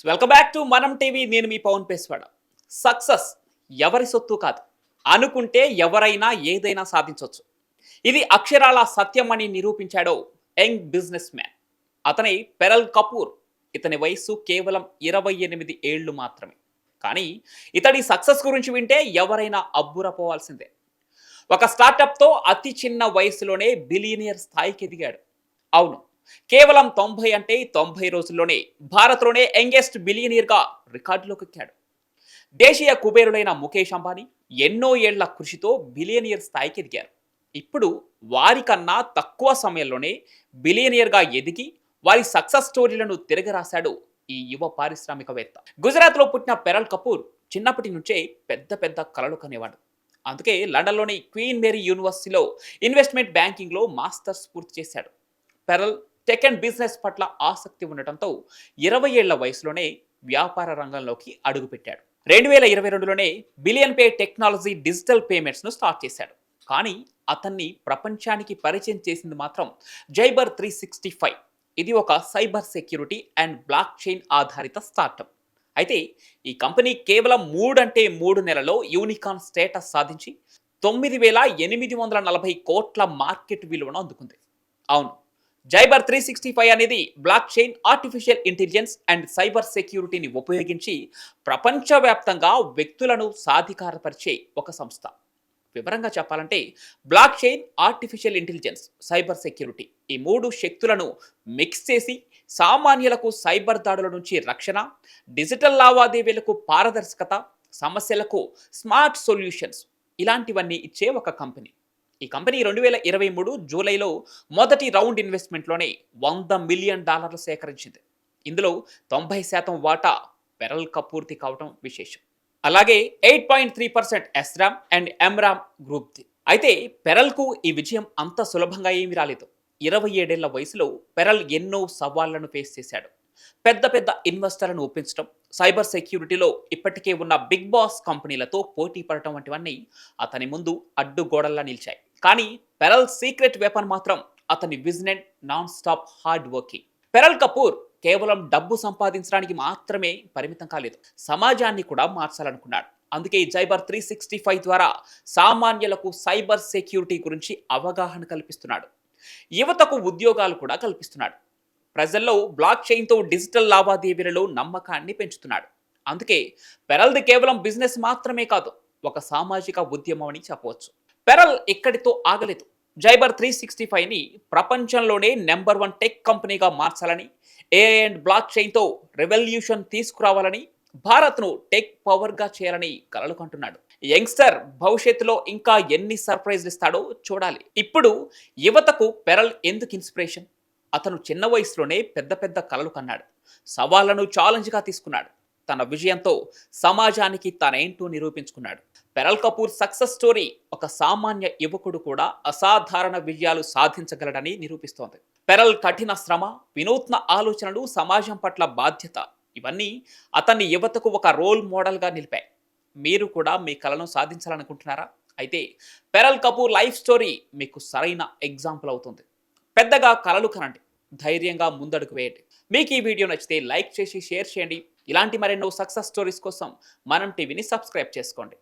Welcome back to మనం TV. నేను మీ Pawan పేస్వాడ. Success ఎవరి సొత్తు కాదు. అనుకుంటే ఎవరైనా ఏదైనా సాధించవచ్చు. ఇది అక్షరాల సత్యం అని నిరూపించాడో యంగ్ బిజినెస్ మ్యాన్. అతనే పెరల్ కపూర్. ఇతని వయస్సు కేవలం 28 ఏళ్లు మాత్రమే. కానీ ఇతడి సక్సెస్ గురించి వింటే ఎవరైనా అబ్బురపోవాల్సిందే. ఒక స్టార్టప్తో అతి చిన్న వయసులోనే బిలియనియర్ స్థాయికి ఎదిగాడు. అవును, కేవలం 90 అంటే 90 రోజుల్లోనే భారత్లోనే యంగెస్ట్ బిలియనీర్గా రికార్డులోకి ఎక్కాడు. దేశీయ కుబేరులైన ముఖేష్ అంబానీ ఎన్నో ఏళ్ల కృషితో బిలియనియర్ స్థాయికి ఎదిగారు. ఇప్పుడు వారికన్నా తక్కువ సమయంలోనే బిలియనియర్గా ఎదిగి వారి సక్సెస్ స్టోరీలను తిరగరాశాడు ఈ యువ పారిశ్రామికవేత్త. గుజరాత్లో పుట్టిన పెరల్ కపూర్ చిన్నప్పటి నుంచే పెద్ద పెద్ద కలలు కనేవాడు. అందుకే లండన్లోని క్వీన్ మేరీ యూనివర్సిటీలో ఇన్వెస్ట్మెంట్ బ్యాంకింగ్లో మాస్టర్స్ పూర్తి చేశాడు. పెరల్ టెక్ అండ్ బిజినెస్ పట్ల ఆసక్తి ఉండటంతో 20 ఏళ్ల వయసులోనే వ్యాపార రంగంలోకి అడుగుపెట్టాడు. 2022లోనే బిలియన్ పే టెక్నాలజీ డిజిటల్ పేమెంట్స్ను స్టార్ట్ చేశాడు. కానీ అతన్ని ప్రపంచానికి పరిచయం చేసింది మాత్రం జైబర్ 365. ఇది ఒక cyber security and block chain ఆధారిత స్టార్టప్. అయితే ఈ కంపెనీ కేవలం 3 నెలల్లో యూనికార్న్ స్టేటస్ సాధించి 9,840 కోట్ల మార్కెట్ విలువను అందుకుంది. అవును, జైబర్ 365 అనేది block chain, artificial intelligence and cyber సెక్యూరిటీని ఉపయోగించి ప్రపంచవ్యాప్తంగా వ్యక్తులను సాధికారపరిచే ఒక సంస్థ. వివరంగా చెప్పాలంటే block chain, artificial intelligence, cyber security ఈ 3 శక్తులను మిక్స్ చేసి సామాన్యులకు సైబర్ దాడుల నుంచి రక్షణ, డిజిటల్ లావాదేవీలకు పారదర్శకత, సమస్యలకు స్మార్ట్ సొల్యూషన్స్ ఇలాంటివన్నీ ఇచ్చే ఒక కంపెనీ. ఈ కంపెనీ 2023 జూలైలో మొదటి రౌండ్ ఇన్వెస్ట్మెంట్లోనే $100 మిలియన్ సేకరించింది. ఇందులో 90% వాటా పెరల్ కపూర్ది కావడం విశేషం. అలాగే 8.3% ఎస్రామ్ అండ్ ఎంరామ్ గ్రూప్ది. అయితే పెరల్కు ఈ విజయం అంత సులభంగా ఏమీ రాలేదు. 27 ఏళ్ల వయసులో పెరల్ ఎన్నో సవాళ్లను ఫేస్ చేశాడు. పెద్ద పెద్ద ఇన్వెస్టర్లను ఒప్పించడం, సైబర్ సెక్యూరిటీలో ఇప్పటికే ఉన్న బిగ్ బాస్ కంపెనీలతో పోటీ పడటం వంటివన్నీ అతని ముందు అడ్డుగోడల్లా నిలిచాయి. కానీ పెరల్ సీక్రెట్ వెపన్ మాత్రం అతని vision and non stop hard working. Pearl Kapoor కేవలం డబ్బు సంపాదించడానికి మాత్రమే పరిమితం కాలేదు, సమాజాన్ని కూడా మార్చాలనుకున్నాడు. అందుకే జైబర్ 365 ద్వారా సామాన్యులకు సైబర్ సెక్యూరిటీ గురించి అవగాహన కల్పిస్తున్నాడు. యువతకు ఉద్యోగాలు కూడా కల్పిస్తున్నాడు. ప్రజల్లో బ్లాక్ చైన్తో డిజిటల్ లావాదేవీలలో నమ్మకాన్ని పెంచుతున్నాడు. అందుకే పెరల్ది కేవలం బిజినెస్ మాత్రమే కాదు, ఒక సామాజిక ఉద్యమం అని చెప్పవచ్చు. పెరల్ ఇక్కడితో ఆగలేదు. జైబర్ 365ని ప్రపంచంలోనే #1 టెక్ కంపెనీగా మార్చాలని, ఏఐ అండ్ బ్లాక్ చైన్తో రెవల్యూషన్ తీసుకురావాలని, భారత్ను టెక్ పవర్గా చేయాలని కలలు కంటున్నాడు. యంగ్స్టర్ భవిష్యత్తులో ఇంకా ఎన్ని సర్ప్రైజ్లు ఇస్తాడో చూడాలి. ఇప్పుడు యువతకు పెరల్ ఎందుకు ఇన్స్పిరేషన్? అతను చిన్న వయసులోనే పెద్ద పెద్ద కలలు కన్నాడు, సవాళ్లను ఛాలెంజ్గా తీసుకున్నాడు. తన విజయంతో సమాజానికి తనేంటో నిరూపించుకున్నాడు. పెరల్ కపూర్ సక్సెస్ స్టోరీ ఒక సామాన్య యువకుడు కూడా అసాధారణ విజయాలు సాధించగలడని నిరూపిస్తోంది. పెరల్ కఠిన శ్రమ, వినూత్న ఆలోచనలు, సమాజం పట్ల బాధ్యత ఇవన్నీ అతన్ని యువతకు ఒక రోల్ మోడల్గా నిలిపాయి. మీరు కూడా మీ కలను సాధించాలనుకుంటున్నారా? అయితే పెరల్ కపూర్ లైఫ్ స్టోరీ మీకు సరైన ఎగ్జాంపుల్ అవుతుంది. పెద్దగా కలలు కనండి, ధైర్యంగా ముందడుగు వేయండి. మీకు ఈ వీడియో నచ్చితే లైక్ చేసి షేర్ చేయండి. ఇలాంటి మరెన్నో సక్సెస్ స్టోరీస్ కోసం మనం టీవీని సబ్స్క్రైబ్ చేసుకోండి.